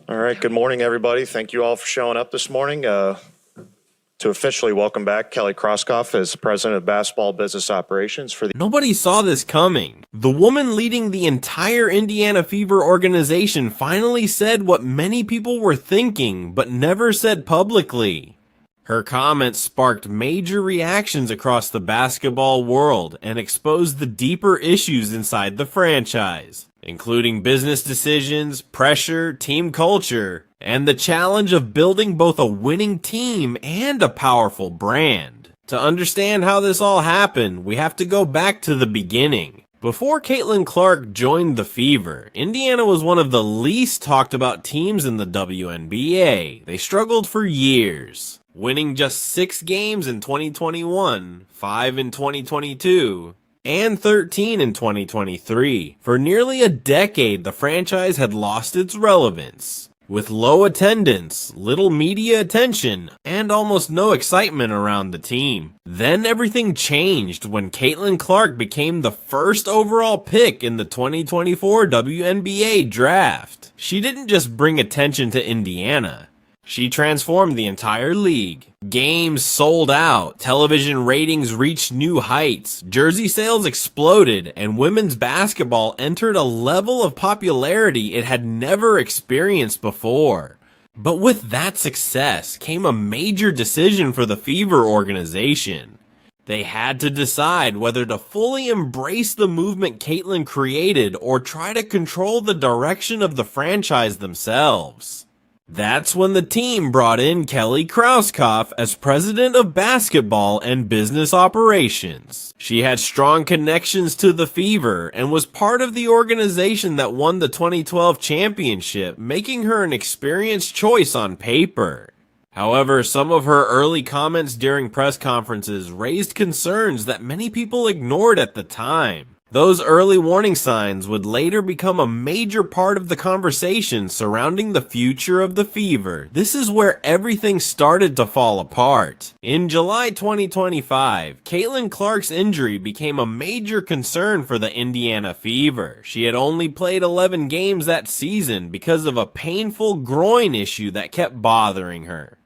All right, good morning, everybody. Thank you all for showing up this morning to officially welcome back Kelly Krauskopf as President of Basketball Business Operations for the... Nobody saw this coming. The woman leading the entire Indiana Fever organization finally said what many people were thinking, but never said publicly. Her comments sparked major reactions across the basketball world and exposed the deeper issues inside the franchise, including business decisions, pressure, team culture, and the challenge of building both a winning team and a powerful brand. To understand how this all happened, we have to go back to the beginning. Before Caitlin Clark joined the Fever, Indiana was one of the least talked about teams in the WNBA. They struggled for years, winning just 6 games in 2021, 5 in 2022, and 13 in 2023. For nearly a decade, the franchise had lost its relevance, with low attendance, little media attention, and almost no excitement around the team. Then everything changed when Caitlin Clark became the first overall pick in the 2024 WNBA draft. She didn't just bring attention to Indiana. She transformed the entire league. Games sold out, television ratings reached new heights, jersey sales exploded, and women's basketball entered a level of popularity it had never experienced before. But with that success came a major decision for the Fever organization. They had to decide whether to fully embrace the movement Caitlin created or try to control the direction of the franchise themselves. That's when the team brought in Kelly Krauskopf as president of basketball and business operations. She had strong connections to the Fever and was part of the organization that won the 2012 championship, making her an experienced choice on paper. However, some of her early comments during press conferences raised concerns that many people ignored at the time. Those early warning signs would later become a major part of the conversation surrounding the future of the Fever. This is where everything started to fall apart. In July 2025, Caitlin Clark's injury became a major concern for the Indiana Fever. She had only played 11 games that season because of a painful groin issue that kept bothering her.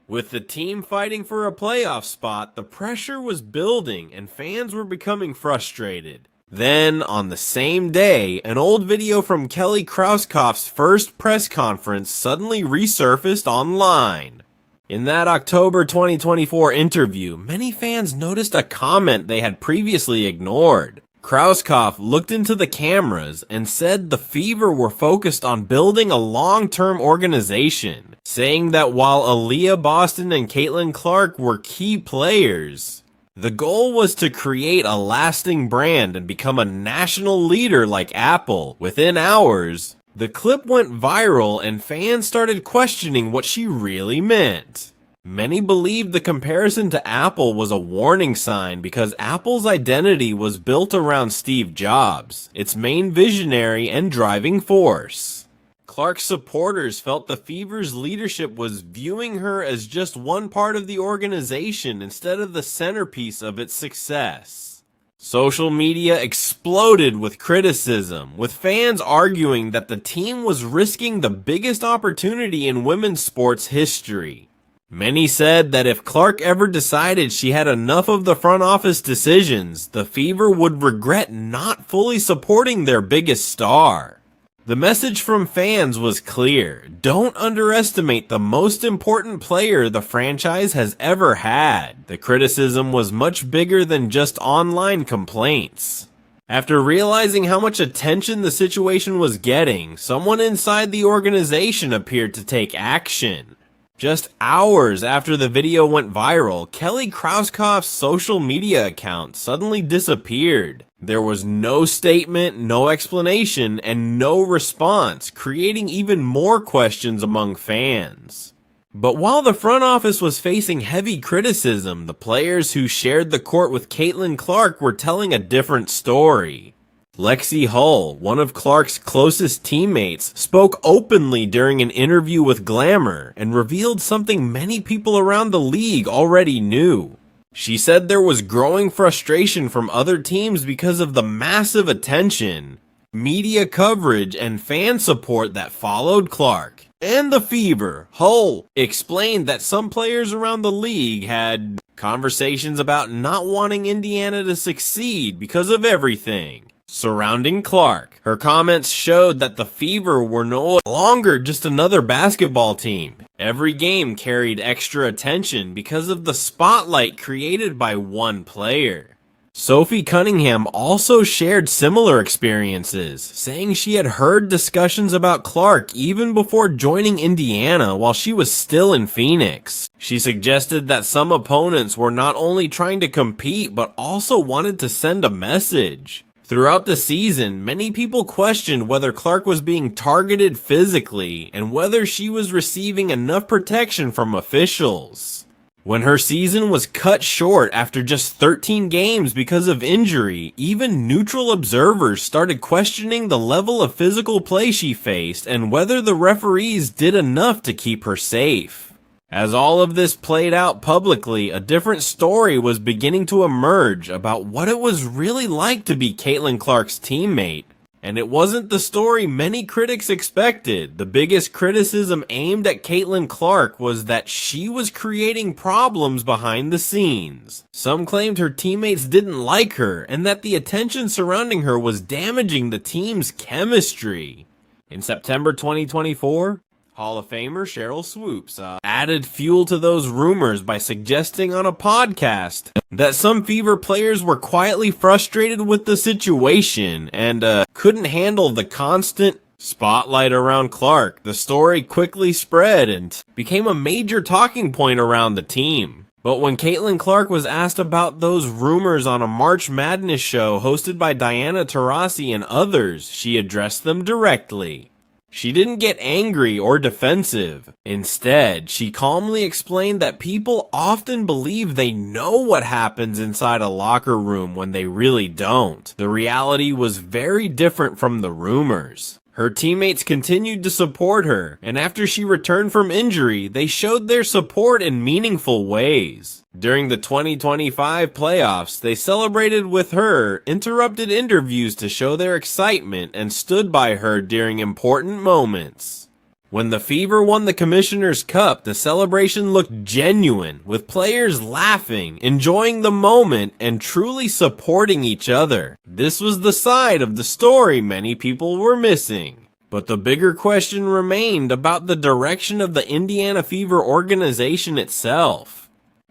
With the team fighting for a playoff spot, the pressure was building and fans were becoming frustrated. Then, on the same day, an old video from Kelly Krauskopf's first press conference suddenly resurfaced online. In that October 2024 interview, many fans noticed a comment they had previously ignored. Krauskopf looked into the cameras and said the Fever were focused on building a long-term organization, saying that while Aaliyah Boston and Caitlin Clark were key players, the goal was to create a lasting brand and become a national leader like Apple. Within hours, the clip went viral and fans started questioning what she really meant. Many believed the comparison to Apple was a warning sign because Apple's identity was built around Steve Jobs, its main visionary and driving force. Clark's supporters felt the Fever's leadership was viewing her as just one part of the organization instead of the centerpiece of its success. Social media exploded with criticism, with fans arguing that the team was risking the biggest opportunity in women's sports history. Many said that if Clark ever decided she had enough of the front office decisions, the Fever would regret not fully supporting their biggest star. The message from fans was clear: don't underestimate the most important player the franchise has ever had. The criticism was much bigger than just online complaints. After realizing how much attention the situation was getting, someone inside the organization appeared to take action. Just hours after the video went viral, Kelly Krauskopf's social media account suddenly disappeared. There was no statement, no explanation, and no response, creating even more questions among fans. But while the front office was facing heavy criticism, the players who shared the court with Caitlin Clark were telling a different story. Lexi Hull, one of Clark's closest teammates, spoke openly during an interview with Glamour and revealed something many people around the league already knew. She said there was growing frustration from other teams because of the massive attention, media coverage, and fan support that followed Clark. And the Fever, Hull, explained that some players around the league had conversations about not wanting Indiana to succeed because of everything surrounding Clark. Her comments showed that the Fever were no longer just another basketball team. Every game carried extra attention because of the spotlight created by one player. Sophie Cunningham also shared similar experiences, saying she had heard discussions about Clark even before joining Indiana while she was still in Phoenix. She suggested that some opponents were not only trying to compete but also wanted to send a message. Throughout the season, many people questioned whether Clark was being targeted physically and whether she was receiving enough protection from officials. When her season was cut short after just 13 games because of injury, even neutral observers started questioning the level of physical play she faced and whether the referees did enough to keep her safe. As all of this played out publicly, a different story was beginning to emerge about what it was really like to be Caitlin Clark's teammate. And it wasn't the story many critics expected. The biggest criticism aimed at Caitlin Clark was that she was creating problems behind the scenes. Some claimed her teammates didn't like her and that the attention surrounding her was damaging the team's chemistry. In September 2024, Hall of Famer Cheryl Swoops added fuel to those rumors by suggesting on a podcast that some Fever players were quietly frustrated with the situation and couldn't handle the constant spotlight around Clark. The story quickly spread and became a major talking point around the team. But when Caitlin Clark was asked about those rumors on a March Madness show hosted by Diana Taurasi and others, she addressed them directly. She didn't get angry or defensive. Instead, she calmly explained that people often believe they know what happens inside a locker room when they really don't. The reality was very different from the rumors. Her teammates continued to support her, and after she returned from injury, they showed their support in meaningful ways. During the 2025 playoffs, they celebrated with her, interrupted interviews to show their excitement, and stood by her during important moments. When the Fever won the Commissioner's Cup, the celebration looked genuine, with players laughing, enjoying the moment, and truly supporting each other. This was the side of the story many people were missing. But the bigger question remained about the direction of the Indiana Fever organization itself.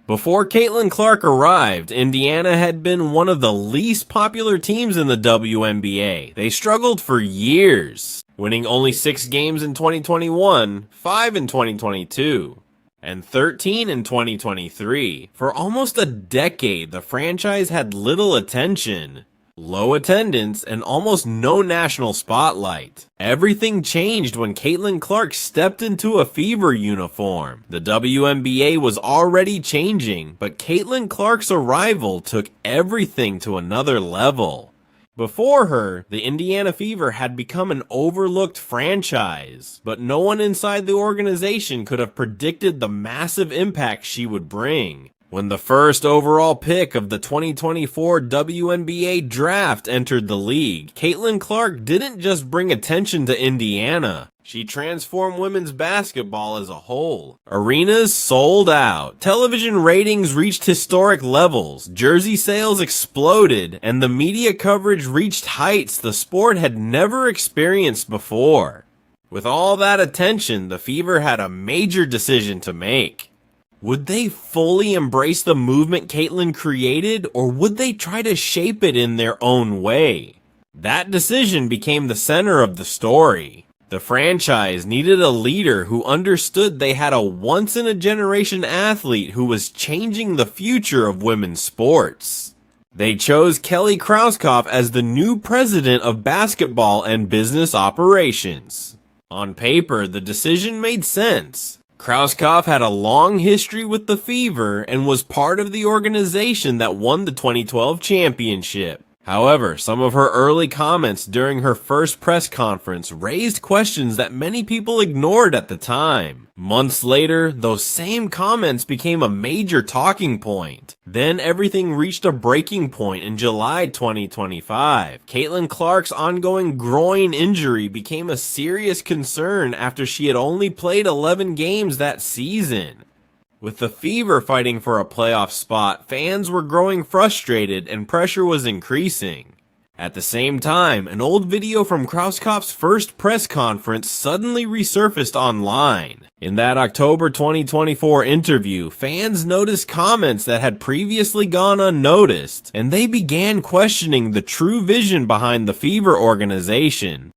Before Caitlin Clark arrived, Indiana had been one of the least popular teams in the WNBA. They struggled for years, winning only 6 games in 2021, 5 in 2022, and 13 in 2023. For almost a decade, the franchise had little attention, low attendance, and almost no national spotlight. Everything changed when Caitlin Clark stepped into a Fever uniform. The WNBA was already changing, but Caitlin Clark's arrival took everything to another level. Before her, the Indiana Fever had become an overlooked franchise, but no one inside the organization could have predicted the massive impact she would bring. When the first overall pick of the 2024 WNBA draft entered the league, Caitlin Clark didn't just bring attention to Indiana. She transformed women's basketball as a whole. Arenas sold out. Television ratings reached historic levels. Jersey sales exploded, and the media coverage reached heights the sport had never experienced before. With all that attention, the Fever had a major decision to make. Would they fully embrace the movement Caitlin created, or would they try to shape it in their own way? That decision became the center of the story. The franchise needed a leader who understood they had a once-in-a-generation athlete who was changing the future of women's sports. They chose Kelly Krauskopf as the new president of basketball and business operations. On paper, the decision made sense. Krauskopf had a long history with the Fever and was part of the organization that won the 2012 championship. However, some of her early comments during her first press conference raised questions that many people ignored at the time. Months later, those same comments became a major talking point. Then everything reached a breaking point in July 2025. Caitlin Clark's ongoing groin injury became a serious concern after she had only played 11 games that season. With the Fever fighting for a playoff spot, fans were growing frustrated and pressure was increasing. At the same time, an old video from Krauskopf's first press conference suddenly resurfaced online. In that October 2024 interview, fans noticed comments that had previously gone unnoticed, and they began questioning the true vision behind the Fever organization.